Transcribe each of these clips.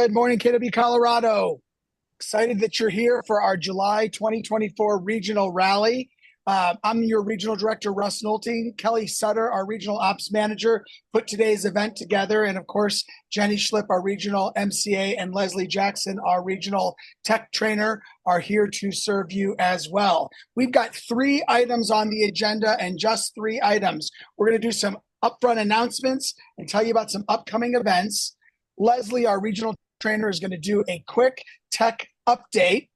Good morning, KW Colorado. Excited that you're here for our July 2024 regional rally. I'm your regional director, Russ Nolte. Kelly Sutter, our regional ops manager, put today's event together. And of course, Jenny Schlip, our regional MCA, and Leslie Jackson, our regional tech trainer, are here to serve you as well. We've got 3 items on the agenda and just 3 items. We're going to do some upfront announcements and tell you about some upcoming events. Leslie, our regional trainer, is going to do a quick tech update.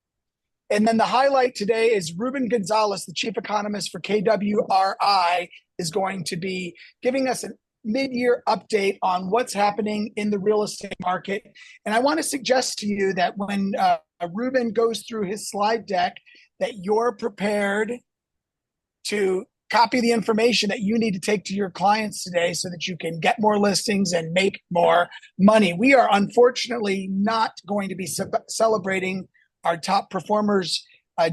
And then the highlight today is Ruben Gonzalez, the chief economist for KWRI, is going to be giving us a mid-year update on what's happening in the real estate market. And I want to suggest to you that when Ruben goes through his slide deck, that you're prepared to copy the information that you need to take to your clients today so that you can get more listings and make more money. We are unfortunately not going to be celebrating our top performers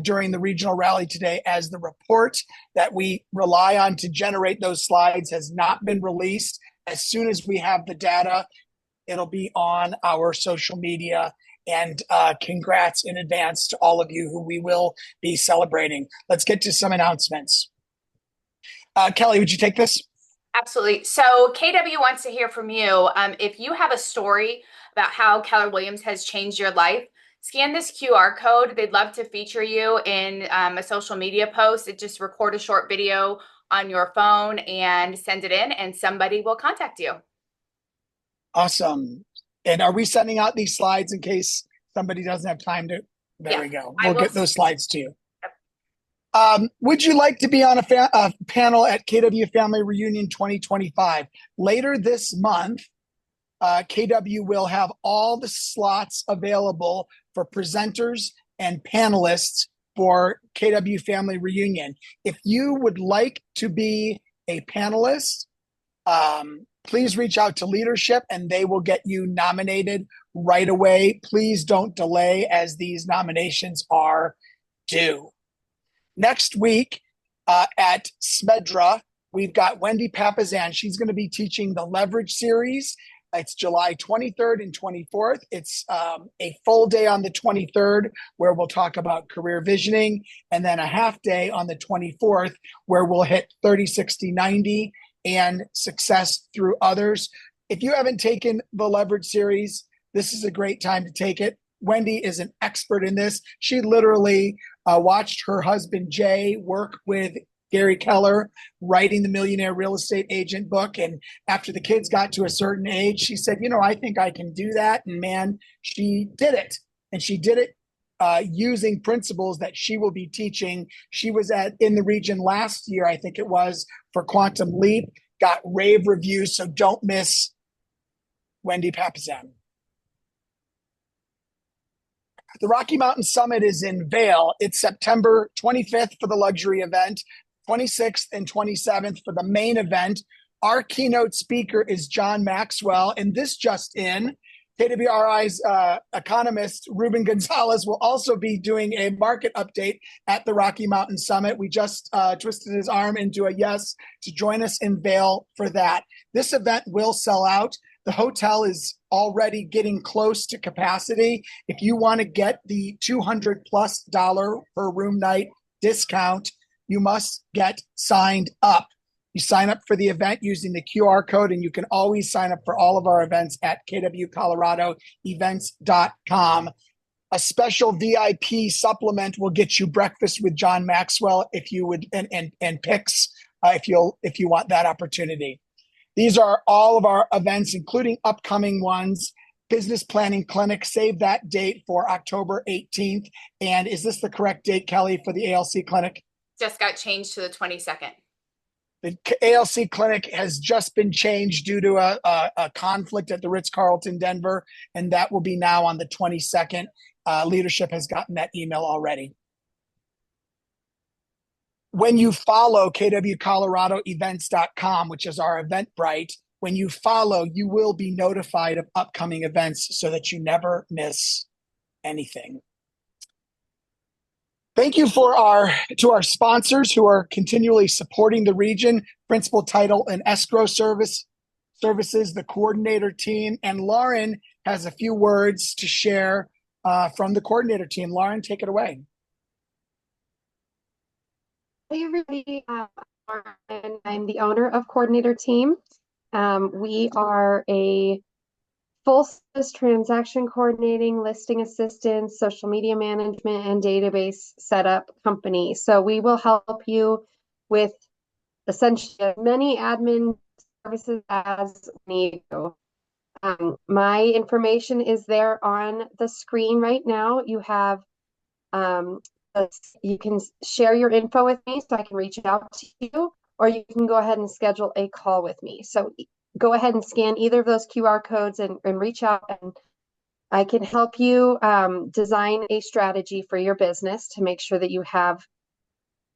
during the regional rally today, as the report that we rely on to generate those slides has not been released. As soon as we have the data, it'll be on our social media. And congrats in advance to all of you who we will be celebrating. Let's get to some announcements. Kelly, would you take this? Absolutely. So KW wants to hear from you. If you have a story about how Keller Williams has changed your life, scan this QR code. They'd love to feature you in a social media post. Just record a short video on your phone and send it in, and somebody will contact you. Awesome. And are we sending out these slides in case somebody doesn't have time to? There we go. We'll get those slides to you. Would you like to be on a panel at KW Family Reunion 2025? Later this month, KW will have all the slots available for presenters and panelists for KW Family Reunion. If you would like to be a panelist, please reach out to leadership and they will get you nominated right away. Please don't delay, as these nominations are due. Next week at Smedra, we've got Wendy Papazan. She's going to be teaching the Leverage series. It's July 23rd and 24th. It's a full day on the 23rd, where we'll talk about career visioning, and then a half day on the 24th, where we'll hit 30, 60, 90 and success through others. If you haven't taken the Leverage series, this is a great time to take it. Wendy is an expert in this. She literally watched her husband, Jay, work with Gary Keller writing the Millionaire Real Estate Agent book. And after the kids got to a certain age, she said, I think I can do that. And man, she did it. And she did it using principles that she will be teaching. She was in the region last year, I think it was, for Quantum Leap, got rave reviews. So don't miss Wendy Papazan. The Rocky Mountain Summit is in Vail. It's September 25th for the luxury event, 26th and 27th for the main event. Our keynote speaker is John Maxwell, and this just in, KWRI's economist, Ruben Gonzalez, will also be doing a market update at the Rocky Mountain Summit. We just twisted his arm into a yes to join us in Vail for that. This event will sell out. The hotel is already getting close to capacity. If you want to get the $200+ per room night discount, you must get signed up. You sign up for the event using the QR code, and you can always sign up for all of our events at kwcoloradoevents.com. A special VIP supplement will get you breakfast with John Maxwell if you would, and picks if you want that opportunity. These are all of our events, including upcoming ones. Business Planning Clinic, save that date for October 18th. And is this the correct date, Kelly, for the ALC Clinic? Just got changed to the 22nd. The ALC Clinic has just been changed due to a conflict at the Ritz-Carlton Denver, and that will be now on the 22nd. Leadership has gotten that email already. When you follow KWColoradoEvents.com, which is our Eventbrite, when you follow, you will be notified of upcoming events so that you never miss anything. Thank you to our sponsors who are continually supporting the region: Principal Title and Escrow Services, services the coordinator team. And Lauren has a few words to share from the coordinator team. Lauren, take it away. Hey everybody, I'm the owner of Coordinator Team. We are a full service transaction coordinating, listing assistance, social media management, and database setup company. So we will help you with essentially as many admin services as need to. My information is there on the screen right now. You have you can share your info with me so I can reach out to you, or you can go ahead and schedule a call with me. So go ahead and scan either of those QR codes and reach out, and I can help you design a strategy for your business to make sure that you have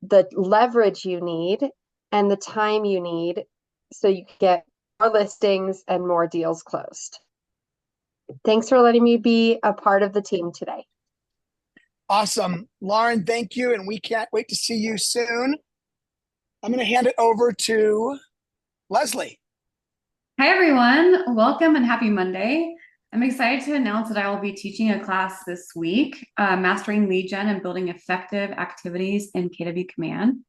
the leverage you need and the time you need so you can get more listings and more deals closed. Thanks for letting me be a part of the team today. Awesome. Lauren, thank you. And we can't wait to see you soon. I'm going to hand it over to Leslie. Hi, everyone. Welcome and happy Monday. I'm excited to announce that I will be teaching a class this week, Mastering Lead Gen and Building Effective Activities in KW Command,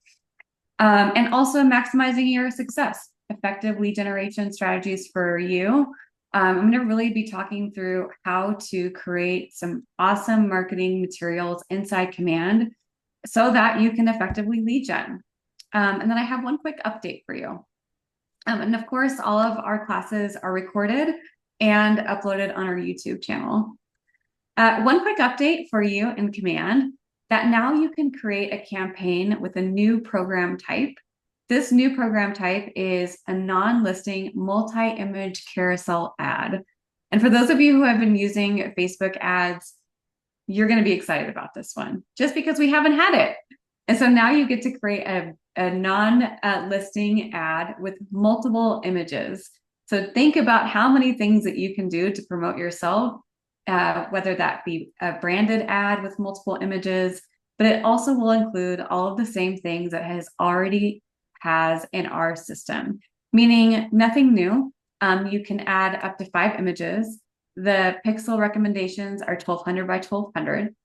and also maximizing your success, effective lead generation strategies for you. I'm going to really be talking through how to create some awesome marketing materials inside Command so that you can effectively lead gen. And then I have one quick update for you. And of course, all of our classes are recorded and uploaded on our YouTube channel. One quick update for you in Command, that now you can create a campaign with a new program type. This new program type is a non-listing multi-image carousel ad. And for those of you who have been using Facebook ads, you're going to be excited about this one just because we haven't had it. And so now you get to create a non-listing ad with multiple images. So think about how many things that you can do to promote yourself, whether that be a branded ad with multiple images, but it also will include all of the same things that has in our system, meaning nothing new. You can add up to 5 images. The pixel recommendations are 1200 by 1200.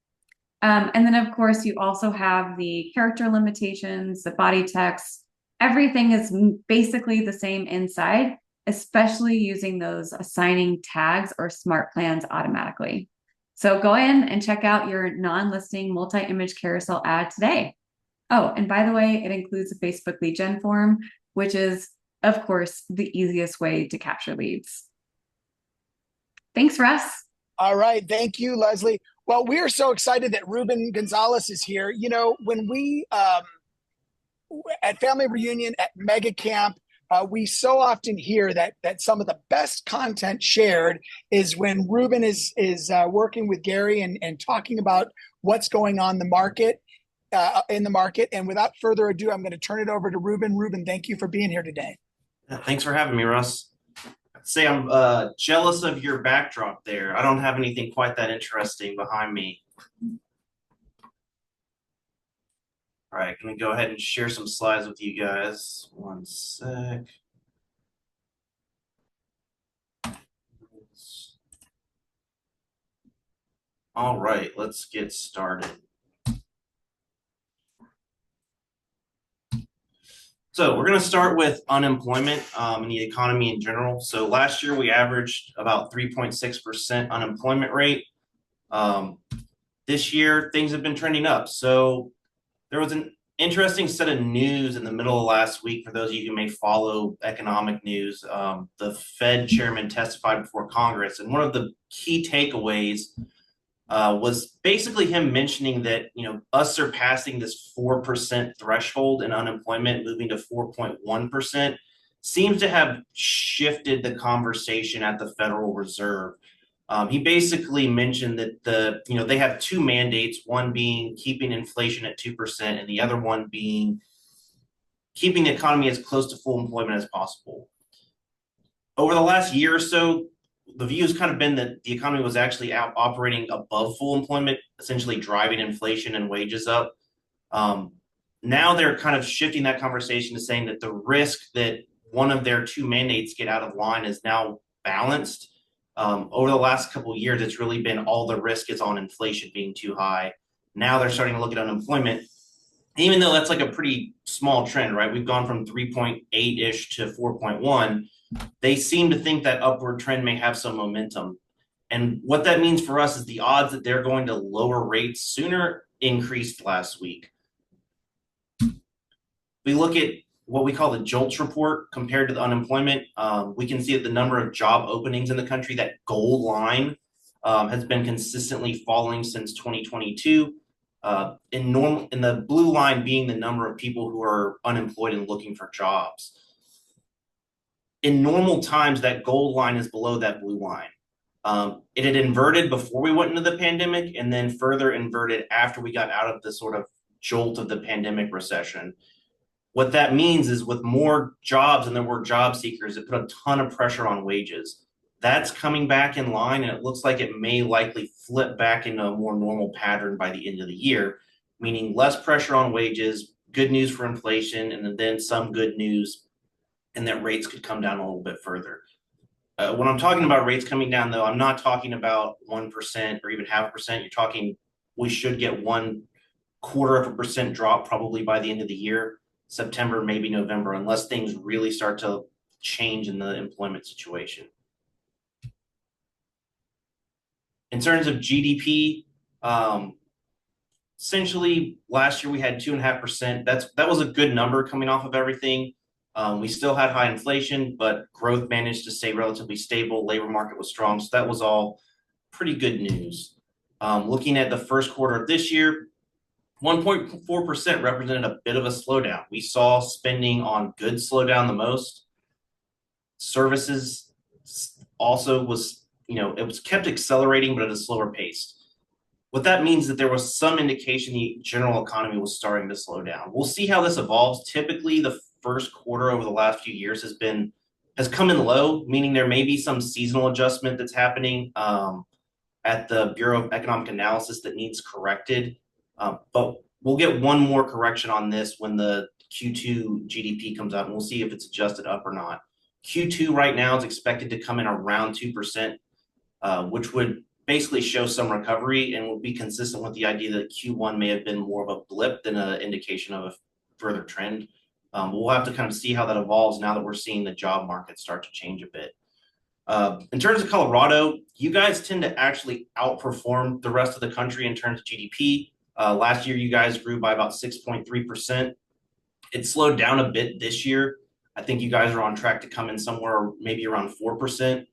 And then of course you also have the character limitations, the body text, everything is basically the same inside, especially using those assigning tags or smart plans automatically. So go in and check out your non-listing multi-image carousel ad today. Oh, and by the way, it includes a Facebook lead gen form, which is, of course, the easiest way to capture leads. Thanks, Russ. All right. Thank you, Leslie. Well, we are so excited that Ruben Gonzalez is here. You know, when we, at Family Reunion, at Mega Camp, we so often hear that some of the best content shared is when Ruben is working with Gary and talking about what's going on in the market. And without further ado, I'm going to turn it over to Ruben. Ruben, thank you for being here today. Thanks for having me, Russ. I'd say I'm jealous of your backdrop there. I don't have anything quite that interesting behind me. All right, going to go ahead and share some slides with you guys. One sec. All right, let's get started. So we're going to start with unemployment and the economy in general. So last year we averaged about 3.6% unemployment rate. This year things have been trending up. So there was an interesting set of news in the middle of last week for those of you who may follow economic news. The Fed chairman testified before Congress, and one of the key takeaways was basically him mentioning that, you know, us surpassing this 4% threshold in unemployment, moving to 4.1%, seems to have shifted the conversation at the Federal Reserve. He basically mentioned that they have 2 mandates, one being keeping inflation at 2% and the other one being keeping the economy as close to full employment as possible. Over the last year or so, the view has kind of been that the economy was actually operating above full employment, essentially driving inflation and wages up. Now they're kind of shifting that conversation to saying that the risk that one of their two mandates get out of line is now balanced. Over the last couple of years, it's really been all the risk is on inflation being too high. Now they're starting to look at unemployment, even though that's like a pretty small trend, right? We've gone from 3.8-ish to 4.1. They seem to think that upward trend may have some momentum. And what that means for us is the odds that they're going to lower rates sooner increased last week. We look at what we call the JOLTS report compared to the unemployment. We can see that the number of job openings in the country, that gold line, has been consistently falling since 2022. In the blue line being the number of people who are unemployed and looking for jobs. In normal times, that gold line is below that blue line. It had inverted before we went into the pandemic and then further inverted after we got out of the sort of jolt of the pandemic recession. What that means is with more jobs than there were job seekers, it put a ton of pressure on wages. That's coming back in line, and it looks like it may likely flip back into a more normal pattern by the end of the year, meaning less pressure on wages, good news for inflation, and then some good news, and that rates could come down a little bit further. When I'm talking about rates coming down, though, I'm not talking about 1% or even 0.5%. You're talking we should get 0.25% drop probably by the end of the year. September, maybe November, unless things really start to change in the employment situation. In terms of GDP, essentially last year we had 2.5%. That was a good number coming off of everything. We still had high inflation, but growth managed to stay relatively stable. Labor market was strong, so that was all pretty good news. Looking at the first quarter of this year, 1.4% represented a bit of a slowdown. We saw spending on goods slow down the most. Services also was, it was kept accelerating, but at a slower pace. What that means is that there was some indication the general economy was starting to slow down. We'll see how this evolves. Typically, the first quarter over the last few years has come in low, meaning there may be some seasonal adjustment that's happening at the Bureau of Economic Analysis that needs corrected. But we'll get one more correction on this when the Q2 GDP comes out, and we'll see if it's adjusted up or not. Q2 right now is expected to come in around 2%, which would basically show some recovery and will be consistent with the idea that Q1 may have been more of a blip than an indication of a further trend. We'll have to kind of see how that evolves now that we're seeing the job market start to change a bit. In terms of Colorado, you guys tend to actually outperform the rest of the country in terms of GDP. Last year, you guys grew by about 6.3%. It slowed down a bit this year. I think you guys are on track to come in somewhere maybe around 4%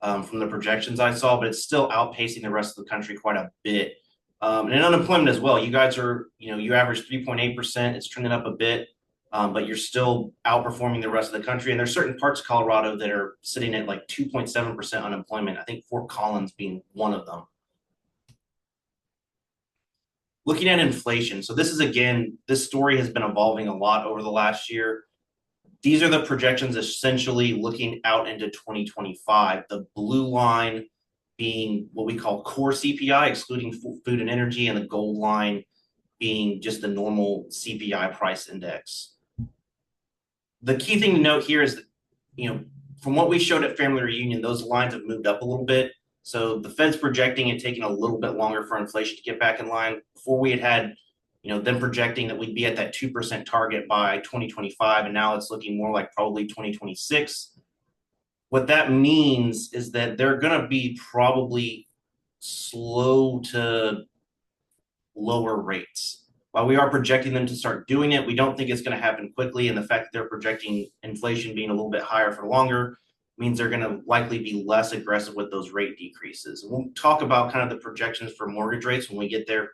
from the projections I saw, but it's still outpacing the rest of the country quite a bit. And in unemployment as well, you guys are, you average 3.8%. It's trending up a bit, but you're still outperforming the rest of the country. And there's certain parts of Colorado that are sitting at like 2.7% unemployment. I think Fort Collins being one of them. Looking at inflation. So this story has been evolving a lot over the last year. These are the projections essentially looking out into 2025. The blue line being what we call core CPI, excluding food and energy, and the gold line being just the normal CPI price index. The key thing to note here is that, from what we showed at Family Reunion, those lines have moved up a little bit. So the Fed's projecting it taking a little bit longer for inflation to get back in line. Before we had them projecting that we'd be at that 2% target by 2025, and now it's looking more like probably 2026. What that means is that they're going to be probably slow to lower rates. While we are projecting them to start doing it, we don't think it's going to happen quickly, and the fact that they're projecting inflation being a little bit higher for longer means they're going to likely be less aggressive with those rate decreases. We'll talk about kind of the projections for mortgage rates when we get there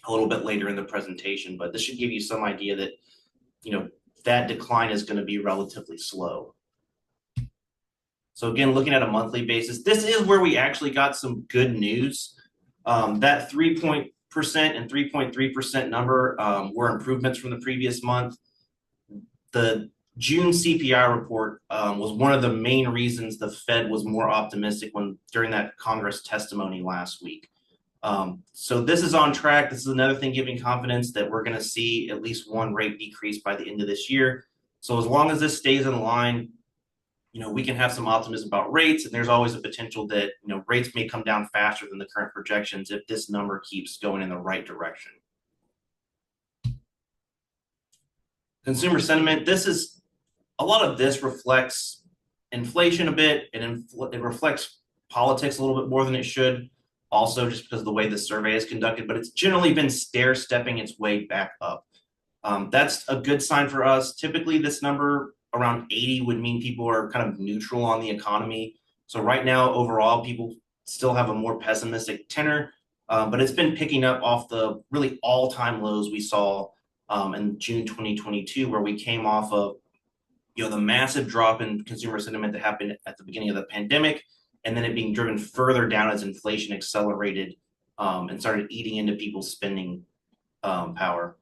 a little bit later in the presentation, but this should give you some idea that, that decline is going to be relatively slow. So again, looking at a monthly basis, this is where we actually got some good news. That 3% and 3.3% number were improvements from the previous month. The June CPI report was one of the main reasons the Fed was more optimistic during that Congress testimony last week. So this is on track. This is another thing giving confidence that we're going to see at least one rate decrease by the end of this year. So as long as this stays in line, we can have some optimism about rates, and there's always a potential that, rates may come down faster than the current projections if this number keeps going in the right direction. Consumer sentiment, a lot of this reflects inflation a bit, and it reflects politics a little bit more than it should, also just because of the way the survey is conducted, but it's generally been stair-stepping its way back up. That's a good sign for us. Typically, this number around 80 would mean people are kind of neutral on the economy. So right now, overall, people still have a more pessimistic tenor, but it's been picking up off the really all-time lows we saw in June 2022, where we came off of the massive drop in consumer sentiment that happened at the beginning of the pandemic, and then it being driven further down as inflation accelerated and started eating into people's spending power.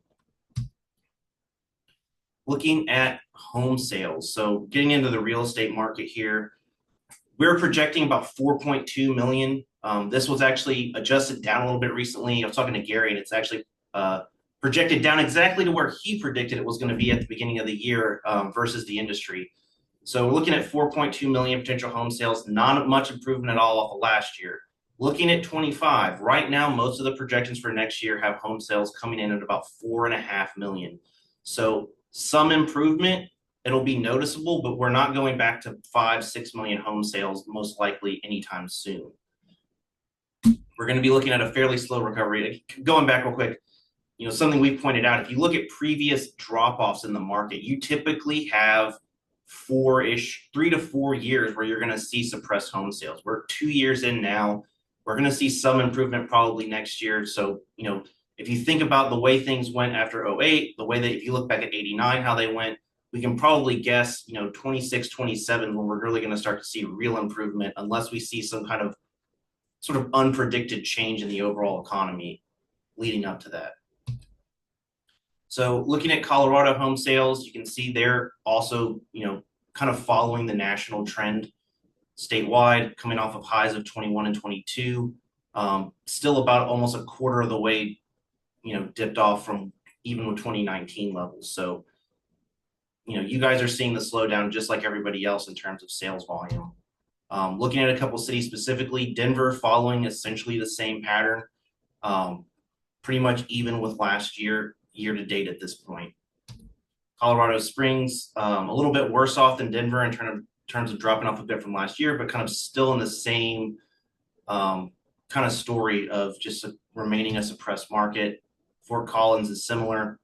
Looking at home sales, so getting into the real estate market here, we're projecting about 4.2 million. This was actually adjusted down a little bit recently. I was talking to Gary, and it's actually projected down exactly to where he predicted it was going to be at the beginning of the year versus the industry. So we're looking at 4.2 million potential home sales, not much improvement at all off of last year. Looking at 25, right now, most of the projections for next year have home sales coming in at about 4.5 million. So some improvement, it'll be noticeable, but we're not going back to 5-6 million home sales, most likely anytime soon. We're going to be looking at a fairly slow recovery. Going back real quick, something we've pointed out, if you look at previous drop-offs in the market, you typically have 3 to 4 years where you're going to see suppressed home sales. We're 2 years in now. We're going to see some improvement probably next year. So, if you think about the way things went after 08, the way that if you look back at 89, how they went, we can probably guess, 26, 27, when we're really going to start to see real improvement, unless we see some kind of sort of unpredicted change in the overall economy leading up to that. So looking at Colorado home sales, you can see they're also, kind of following the national trend statewide, coming off of highs of 21 and 22, still about almost a quarter of the way, dipped off from even with 2019 levels. So, you guys are seeing the slowdown just like everybody else in terms of sales volume. Looking at a couple cities specifically, Denver following essentially the same pattern, pretty much even with last year to date at this point. Colorado Springs, a little bit worse off than Denver in terms of dropping off a bit from last year, but kind of still in the same kind of story of just remaining a suppressed market. Fort Collins is similar.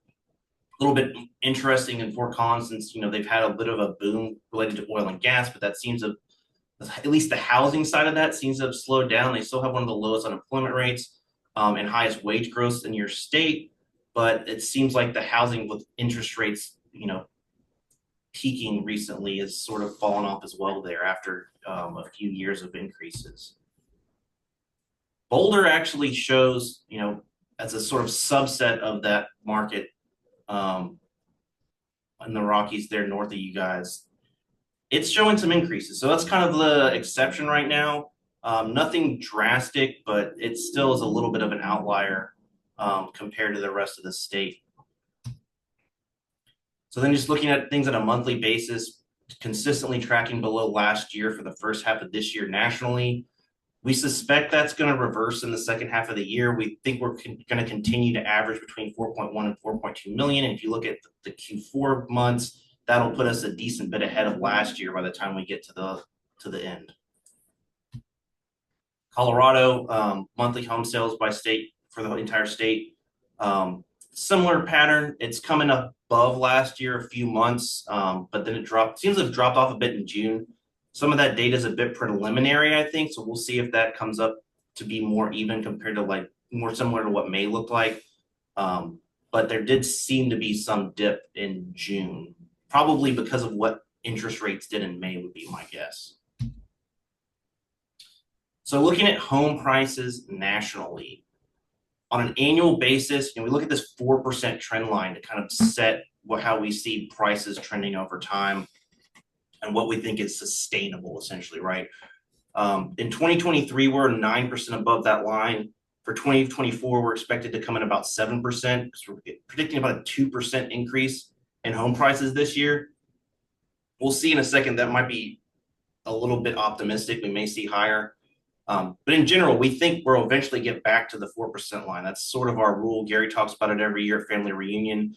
A little bit interesting in Fort Collins since, they've had a bit of a boom related to oil and gas, but that seems to, at least the housing side of that seems to have slowed down. They still have one of the lowest unemployment rates and highest wage growth in your state, but it seems like the housing with interest rates, peaking recently has sort of fallen off as well there after a few years of increases. Boulder actually shows, as a sort of subset of that market in the Rockies there north of you guys, it's showing some increases. So that's kind of the exception right now. Nothing drastic, but it still is a little bit of an outlier compared to the rest of the state. So then just looking at things on a monthly basis, consistently tracking below last year for the first half of this year nationally. We suspect that's going to reverse in the second half of the year. We think we're going to continue to average between 4.1 and 4.2 million. And if you look at the Q4 months, that'll put us a decent bit ahead of last year by the time we get to the end. Colorado, monthly home sales by state for the entire state. Similar pattern. It's coming up above last year a few months, but then it seems to have dropped off a bit in June. Some of that data is a bit preliminary, I think, so we'll see if that comes up to be more even compared to more similar to what May looked like. But there did seem to be some dip in June, probably because of what interest rates did in May would be my guess. So looking at home prices nationally, on an annual basis, we look at this 4% trend line to kind of set how we see prices trending over time and what we think is sustainable, essentially, right? In 2023, we're 9% above that line. For 2024, we're expected to come in about 7% because we're predicting about a 2% increase in home prices this year. We'll see in a second. That might be a little bit optimistic. We may see higher. But in general, we think we'll eventually get back to the 4% line. That's sort of our rule. Gary talks about it every year at Family Reunion,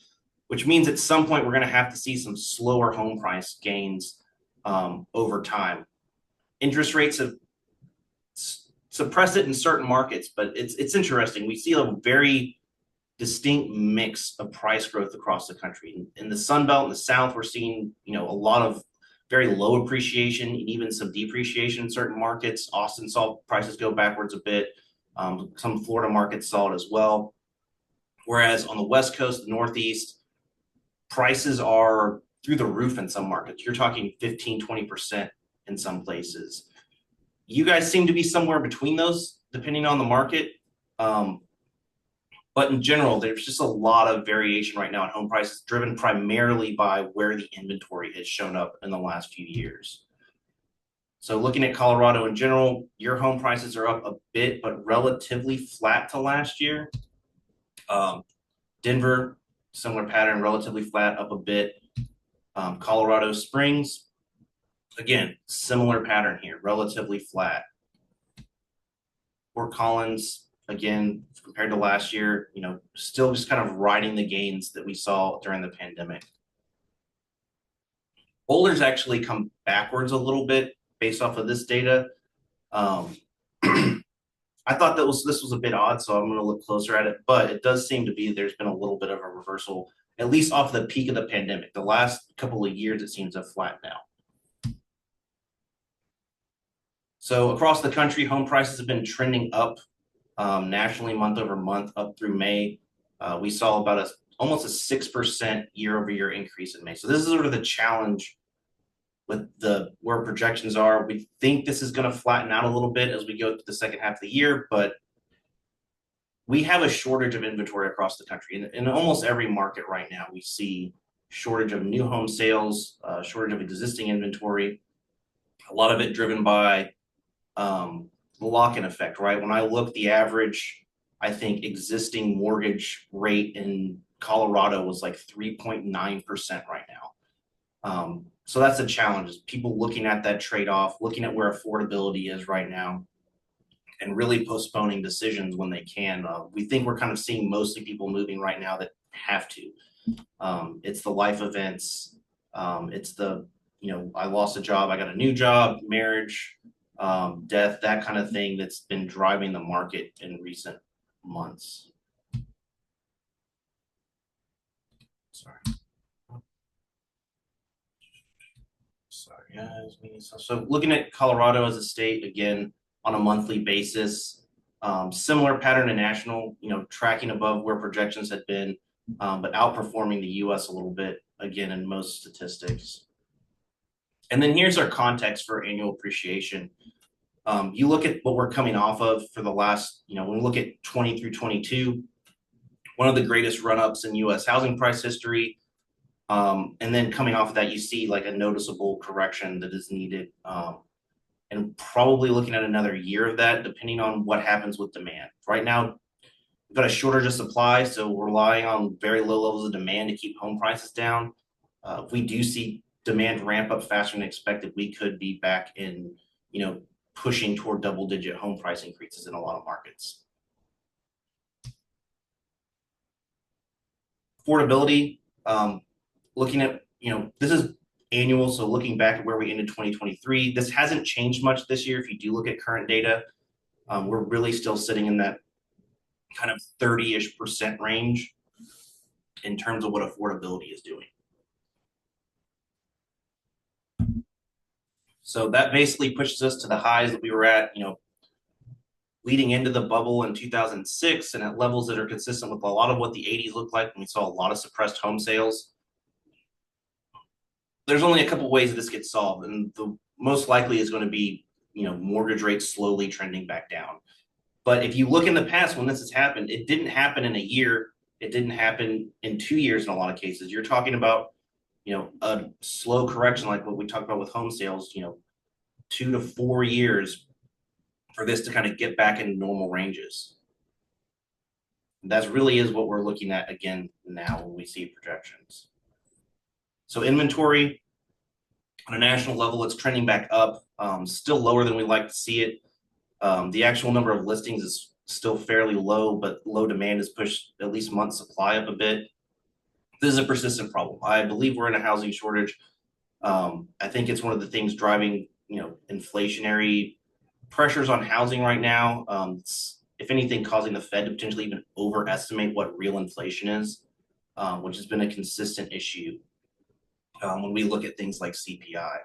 which means at some point we're going to have to see some slower home price gains over time. Interest rates have suppressed it in certain markets, but it's interesting. We see a very distinct mix of price growth across the country. In the Sun Belt in the South, we're seeing a lot of very low appreciation and even some depreciation in certain markets. Austin saw prices go backwards a bit. Some Florida markets saw it as well. Whereas on the West Coast, the Northeast, prices are through the roof in some markets. You're talking 15, 20% in some places. You guys seem to be somewhere between those, depending on the market. But in general, there's just a lot of variation right now in home prices, driven primarily by where the inventory has shown up in the last few years. So looking at Colorado in general, your home prices are up a bit, but relatively flat to last year. Denver, similar pattern, relatively flat, up a bit. Colorado Springs, again, similar pattern here, relatively flat. Fort Collins, again, compared to last year, still just kind of riding the gains that we saw during the pandemic. Boulder's actually come backwards a little bit based off of this data. I thought this was a bit odd, so I'm going to look closer at it, but it does seem to be there's been a little bit of a reversal, at least off the peak of the pandemic. The last couple of years, it seems to have flattened out. So across the country, home prices have been trending up nationally month over month up through May. We saw about almost a 6% year-over-year increase in May. So this is sort of the challenge with where projections are. We think this is going to flatten out a little bit as we go to the second half of the year, but we have a shortage of inventory across the country. In almost every market right now, we see shortage of new home sales, shortage of existing inventory, a lot of it driven by the lock-in effect, right? When I look, the average, I think, existing mortgage rate in Colorado was like 3.9% right now. So that's a challenge, is people looking at that trade-off, looking at where affordability is right now, and really postponing decisions when they can. We think we're kind of seeing mostly people moving right now that have to. It's the life events. It's the, I lost a job, I got a new job, marriage, death, that kind of thing that's been driving the market in recent months. Sorry, guys. So looking at Colorado as a state, again, on a monthly basis, similar pattern to national, tracking above where projections had been, but outperforming the US a little bit, again, in most statistics. And then here's our context for annual appreciation. You look at what we're coming off of for the last, when we look at 20 through 22, one of the greatest run-ups in US housing price history. And then coming off of that, you see like a noticeable correction that is needed. And probably looking at another year of that, depending on what happens with demand. Right now, we've got a shortage of supply, so we're relying on very low levels of demand to keep home prices down. If we do see demand ramp up faster than expected, we could be back in, pushing toward double-digit home price increases in a lot of markets. Affordability, looking at, this is annual, so looking back at where we ended 2023, this hasn't changed much this year. If you do look at current data, we're really still sitting in that kind of 30-ish% range in terms of what affordability is doing. So that basically pushes us to the highs that we were at, leading into the bubble in 2006, and at levels that are consistent with a lot of what the 80s looked like when we saw a lot of suppressed home sales. There's only a couple ways that this gets solved, and the most likely is going to be, mortgage rates slowly trending back down. But if you look in the past when this has happened, it didn't happen in a year. It didn't happen in 2 years in a lot of cases. You're talking about, a slow correction like what we talked about with home sales, 2 to 4 years for this to kind of get back in normal ranges. That really is what we're looking at again now when we see projections. So inventory, On a national level, it's trending back up, still lower than we like to see it. The actual number of listings is still fairly low, but low demand has pushed at least month supply up a bit. This is a persistent problem. I believe we're in a housing shortage. I think it's one of the things driving, inflationary pressures on housing right now. It's, if anything, causing the Fed to potentially even overestimate what real inflation is, which has been a consistent issue when we look at things like CPI.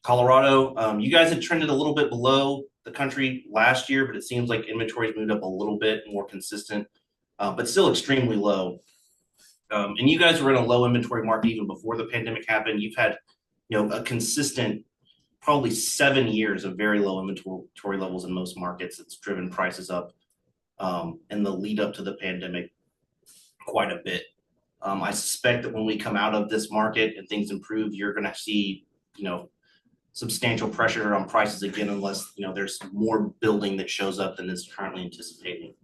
Colorado, you guys had trended a little bit below the country last year, but it seems like inventory's moved up a little bit more consistent, but still extremely low. And you guys were in a low inventory market even before the pandemic happened. You've had, a consistent, probably 7 years of very low inventory levels in most markets. It's driven prices up in the lead up to the pandemic quite a bit. I suspect that when we come out of this market and things improve, you're going to see, substantial pressure on prices again, unless, there's more building that shows up than is currently anticipating.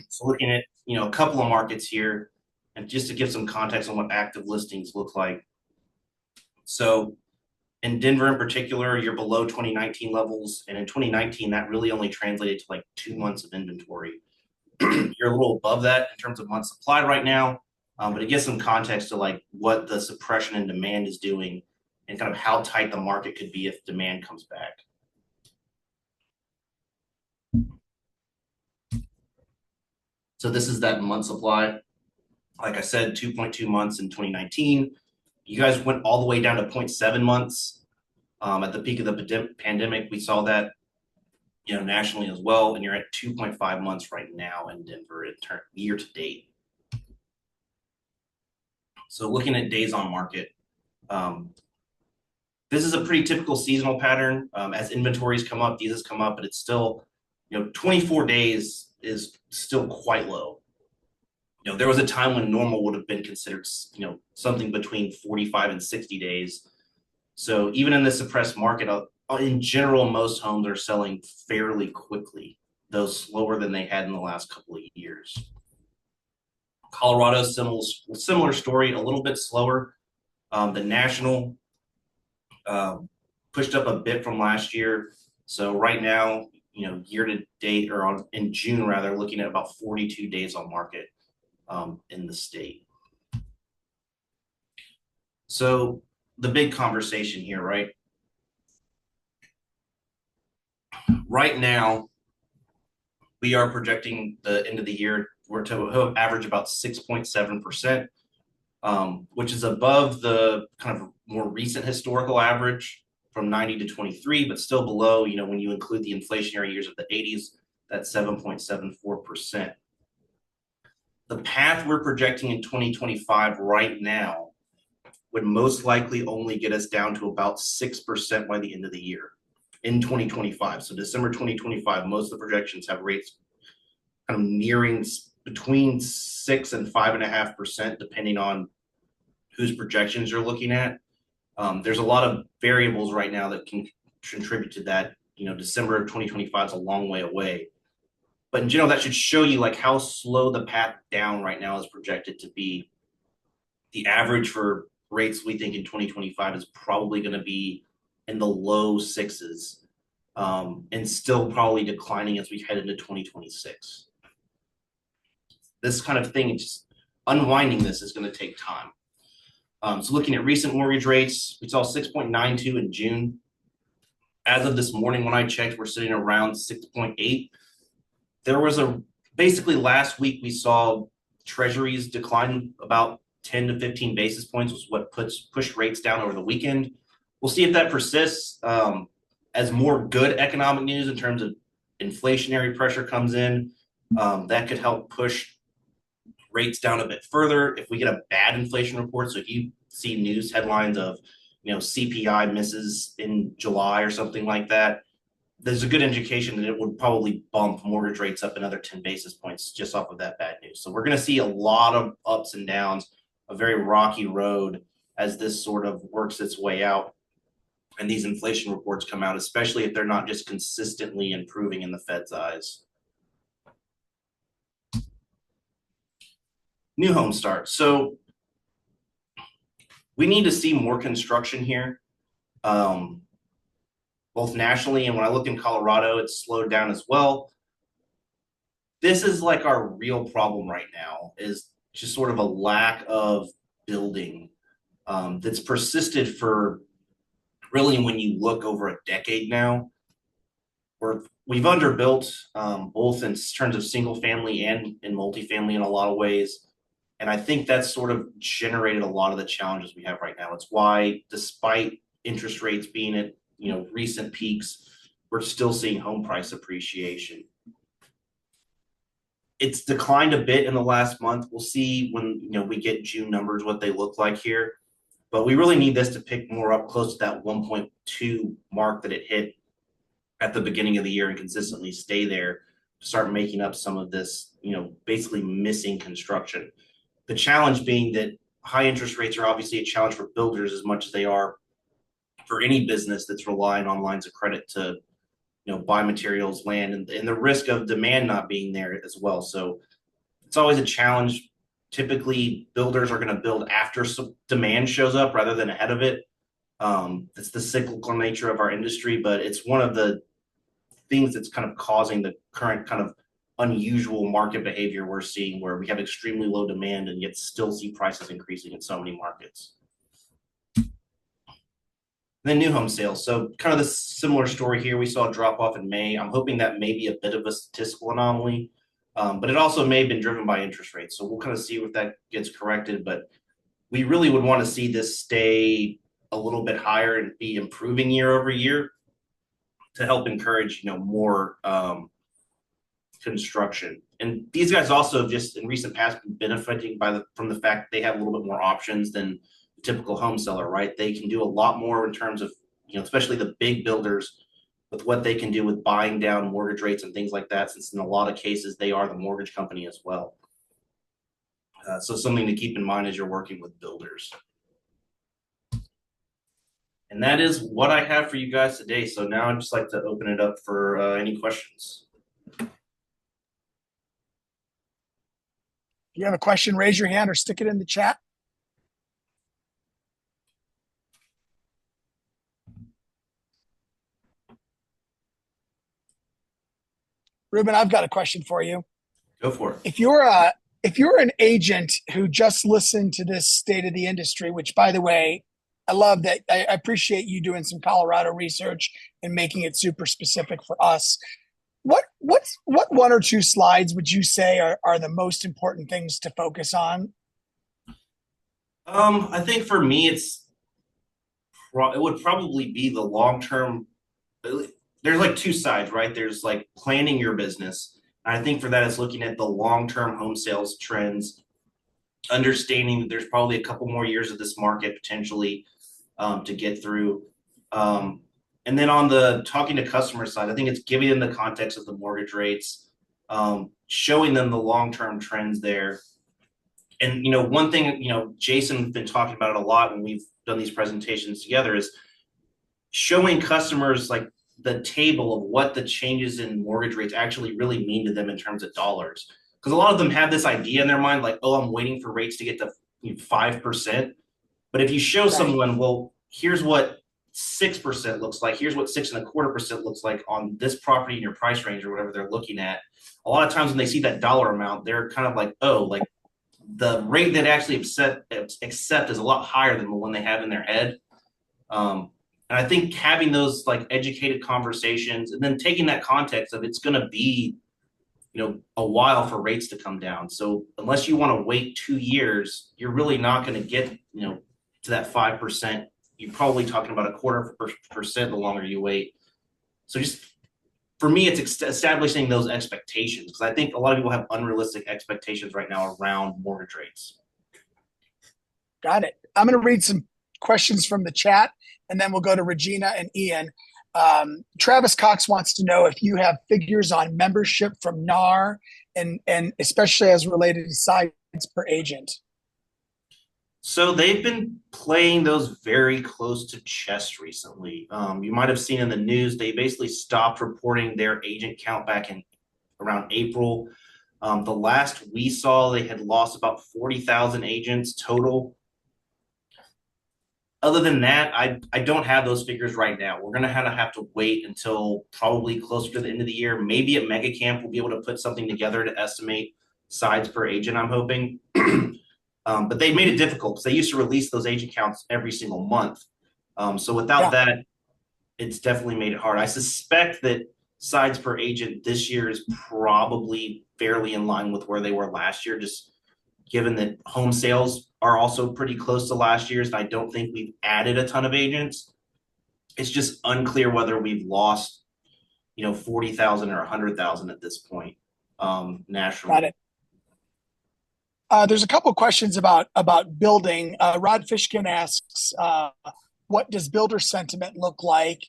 So looking at, a couple of markets here, and just to give some context on what active listings look like. So in Denver in particular, you're below 2019 levels. And in 2019, that really only translated to like 2 months of inventory. You're a little above that in terms of months supply right now. But it gives some context to like what the suppression in demand is doing and kind of how tight the market could be if demand comes back. So this is that month supply. Like I said, 2.2 months in 2019. You guys went all the way down to 0.7 months at the peak of the pandemic. We saw that, nationally as well. And you're at 2.5 months right now in Denver year to date. So looking at days on market, this is a pretty typical seasonal pattern. As inventories come up, these come up, but it's still, 24 days is still quite low. There was a time when normal would have been considered, something between 45 and 60 days. So even in the suppressed market, in general, most homes are selling fairly quickly, though slower than they had in the last couple of years. Colorado, similar story, a little bit slower. The national pushed up a bit from last year. So right now, year to date, or in June rather, looking at about 42 days on market in the state. So the big conversation here, right? Right now, we are projecting the end of the year, we're to average about 6.7%, which is above the kind of more recent historical average from 90 to 23, but still below, when you include the inflationary years of the 80s, that's 7.74%. The path we're projecting in 2025 right now would most likely only get us down to about 6% by the end of the year in 2025. So December 2025, most of the projections have rates kind of nearing between 6 and 5.5%, depending on whose projections you're looking at. There's a lot of variables right now that can contribute to that. December of 2025 is a long way away. But in general, that should show you like how slow the path down right now is projected to be. The average for rates we think in 2025 is probably going to be in the low 6s, and still probably declining as we head into 2026. This kind of thing, just unwinding this is going to take time. So looking at recent mortgage rates, we saw 6.92 in June. As of this morning, when I checked, we're sitting around 6.8. There was basically last week we saw treasuries decline about 10 to 15 basis points, was what pushed rates down over the weekend. We'll see if that persists as more good economic news in terms of inflationary pressure comes in. That could help push rates down a bit further. If we get a bad inflation report, so if you see news headlines of CPI misses in July or something like that, there's a good indication that it would probably bump mortgage rates up another 10 basis points just off of that bad news. So we're going to see a lot of ups and downs, a very rocky road as this sort of works its way out and these inflation reports come out, especially if they're not just consistently improving in the Fed's eyes. New home starts. So we need to see more construction here, both nationally, and when I look in Colorado, it's slowed down as well. This is like our real problem right now, is just sort of a lack of building that's persisted for really, when you look over a decade now. We've underbuilt both in terms of single family and in multifamily in a lot of ways. And I think that's sort of generated a lot of the challenges we have right now. It's why, despite interest rates being at recent peaks, we're still seeing home price appreciation. It's declined a bit in the last month. We'll see when we get June numbers what they look like here. But we really need this to pick more up close to that 1.2 mark that it hit at the beginning of the year and consistently stay there to start making up some of this, basically missing construction. The challenge being that high interest rates are obviously a challenge for builders as much as they are for any business that's relying on lines of credit to, buy materials, land, and the risk of demand not being there as well. So it's always a challenge. Typically, builders are going to build after some demand shows up rather than ahead of it. It's the cyclical nature of our industry, but it's one of the things that's kind of causing the current kind of unusual market behavior we're seeing, where we have extremely low demand and yet still see prices increasing in so many markets. Then new home sales. So kind of the similar story here. We saw a drop off in May. I'm hoping that may be a bit of a statistical anomaly, but it also may have been driven by interest rates. So we'll kind of see if that gets corrected. But we really would want to see this stay a little bit higher and be improving year over year to help encourage more construction. And these guys also just in recent past been benefiting from the fact they have a little bit more options than the typical home seller, right? They can do a lot more in terms of especially the big builders, with what they can do with buying down mortgage rates and things like that, since in a lot of cases they are the mortgage company as well. So something to keep in mind as you're working with builders. And that is what I have for you guys today. So now I'd just like to open it up for any questions. If you have a question, raise your hand or stick it in the chat. Ruben, I've got a question for you. Go for it. If you're an agent who just listened to this state of the industry, which, by the way, I love that. I appreciate you doing some Colorado research and making it super specific for us. What one or two slides would you say are the most important things to focus on? I think for me, it would probably be the long-term. There's like two sides, right? There's like planning your business. And I think for that, it's looking at the long-term home sales trends, understanding that there's probably a couple more years of this market potentially to get through. And then on the talking to customer side, I think it's giving them the context of the mortgage rates, showing them the long-term trends there. And, one thing, Jason's been talking about it a lot when we've done these presentations together, is showing customers like the table of what the changes in mortgage rates actually really mean to them in terms of dollars. Because a lot of them have this idea in their mind, like, oh, I'm waiting for rates to get to 5%. But if you show someone, well, here's what 6% looks like, here's what 6.25% looks like on this property in your price range or whatever they're looking at. A lot of times when they see that dollar amount, they're kind of like, oh, like the rate that actually accept is a lot higher than the one they have in their head. And I think having those like educated conversations and then taking that context of it's going to be, a while for rates to come down. So unless you want to wait 2 years, you're really not going to get, to that 5%. You're probably talking about 0.25% the longer you wait. So just for me, it's establishing those expectations, because I think a lot of people have unrealistic expectations right now around mortgage rates. Got it. I'm going to read some questions from the chat, and then we'll go to Regina and Ian. Travis Cox wants to know if you have figures on membership from NAR and especially as related to size per agent. So they've been playing those very close to chest recently. You might have seen in the news, they basically stopped reporting their agent count back in around April. The last we saw, they had lost about 40,000 agents total. Other than that, I don't have those figures right now. We're going to have to wait until probably closer to the end of the year. Maybe at Mega Camp, we'll be able to put something together to estimate sides per agent, I'm hoping. But they made it difficult because they used to release those agent counts every single month. So without that, it's definitely made it hard. I suspect that sides per agent this year is probably fairly in line with where they were last year, just given that home sales are also pretty close to last year's, and I don't think we've added a ton of agents. It's just unclear whether we've lost, 40,000 or 100,000 at this point, nationally. Got it. There's a couple questions about building. Rod Fishkin asks, what does builder sentiment look like,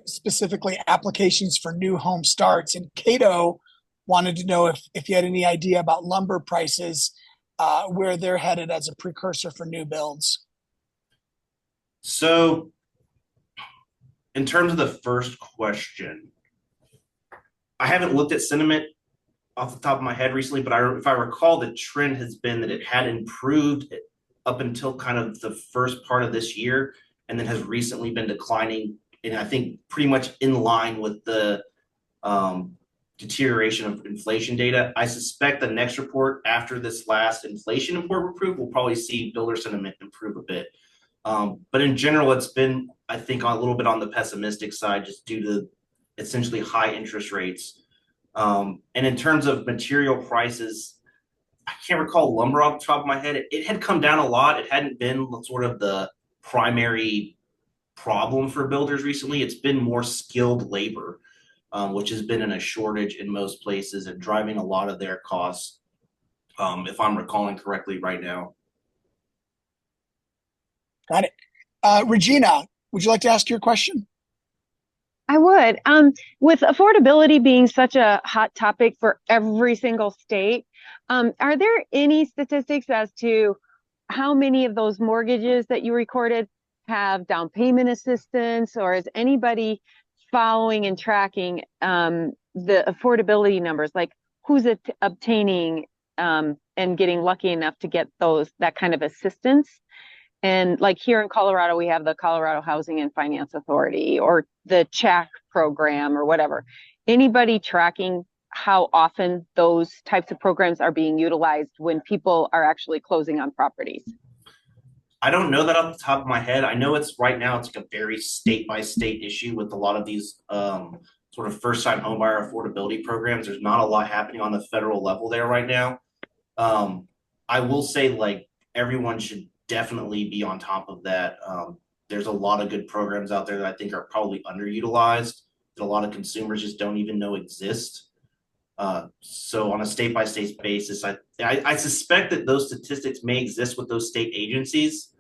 specifically applications for new home starts? And Cato wanted to know if you had any idea about lumber prices, where they're headed as a precursor for new builds. So in terms of the first question, I haven't looked at sentiment off the top of my head recently, but if I recall, the trend has been that it had improved up until kind of the first part of this year, and then has recently been declining, and I think pretty much in line with the deterioration of inflation data. I suspect the next report after this last inflation report approved, we'll probably see builder sentiment improve a bit. But in general, it's been, I think, a little bit on the pessimistic side, just due to essentially high interest rates. And in terms of material prices, I can't recall lumber off the top of my head. It had come down a lot. It hadn't been sort of the primary problem for builders recently. It's been more skilled labor, which has been in a shortage in most places and driving a lot of their costs, if I'm recalling correctly right now. Got it. Regina, would you like to ask your question? I would. With affordability being such a hot topic for every single state, are there any statistics as to how many of those mortgages that you recorded have down payment assistance, or is anybody following and tracking the affordability numbers, like who's obtaining and getting lucky enough to get that kind of assistance? And like here in Colorado, we have the Colorado Housing and Finance Authority or the CHAC program or whatever. Anybody tracking how often those types of programs are being utilized when people are actually closing on properties? I don't know that off the top of my head. I know it's right now, it's like a very state by state issue with a lot of these sort of first time homebuyer affordability programs. There's not a lot happening on the federal level there right now. I will say, like, everyone should definitely be on top of that. There's a lot of good programs out there that I think are probably underutilized, that a lot of consumers just don't even know exist. So on a state by state basis, I suspect that those statistics may exist with those state agencies.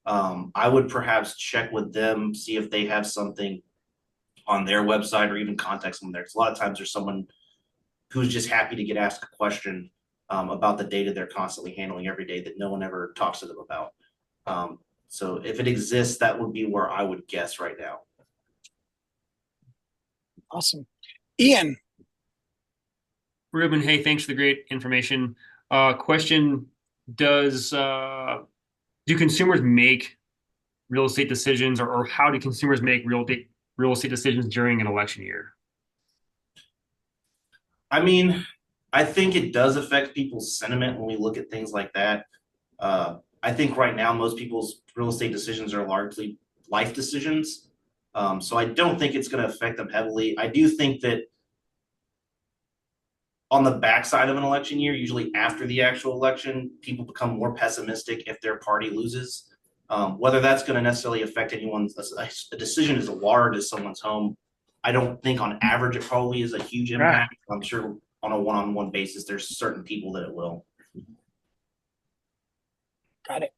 I would perhaps check with them, see if they have something on their website, or even contact someone there. Because a lot of times there's someone who's just happy to get asked a question about the data they're constantly handling every day that no one ever talks to them about. So if it exists, that would be where I would guess right now. Awesome. Ian. Ruben, hey, thanks for the great information. Question, do consumers make real estate decisions, or how do consumers make real estate decisions during an election year? I mean, I think it does affect people's sentiment when we look at things like that. I think right now most people's real estate decisions are largely life decisions. So I don't think it's going to affect them heavily. I do think that on the backside of an election year, usually after the actual election, people become more pessimistic if their party loses. Whether that's going to necessarily affect anyone's a decision as large as someone's home, I don't think on average it probably is a huge impact. I'm sure on a one-on-one basis, there's certain people that it will. Got it.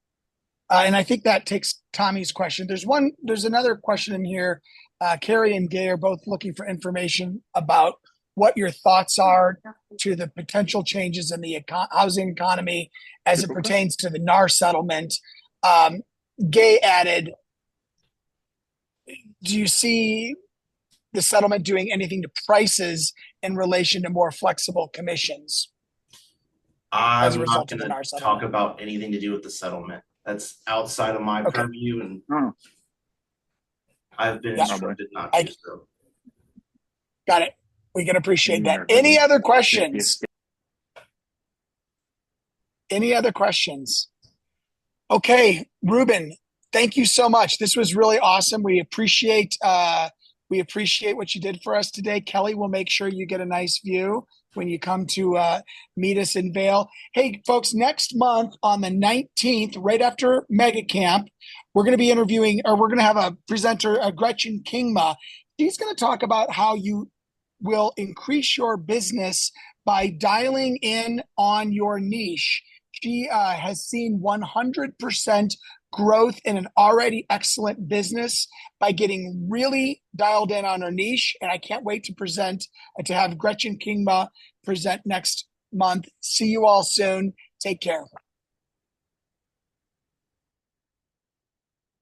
And I think that takes Tommy's question. There's another question in here. Carrie and Gay are both looking for information about what your thoughts are to the potential changes in the housing economy as it pertains to the NAR settlement. Gay added, do you see the settlement doing anything to prices in relation to more flexible commissions? As a I'm not result of going an R to settlement. talk about anything to do with the settlement. That's outside of my Okay. purview, and Hmm. I've been Yeah. instructed not to. So. Got it. We can appreciate that. Any other questions? Any other questions? Okay, Ruben, thank you so much. This was really awesome. We appreciate what you did for us today. Kelly will make sure you get a nice view when you come to meet us in Vail. Hey, folks, next month on the 19th, right after Mega Camp, we're going to be interviewing, or we're going to have a presenter, Gretchen Kingma. She's going to talk about how you will increase your business by dialing in on your niche. She has seen 100% growth in an already excellent business by getting really dialed in on her niche. And I can't wait to have Gretchen Kingma present next month. See you all soon. Take care.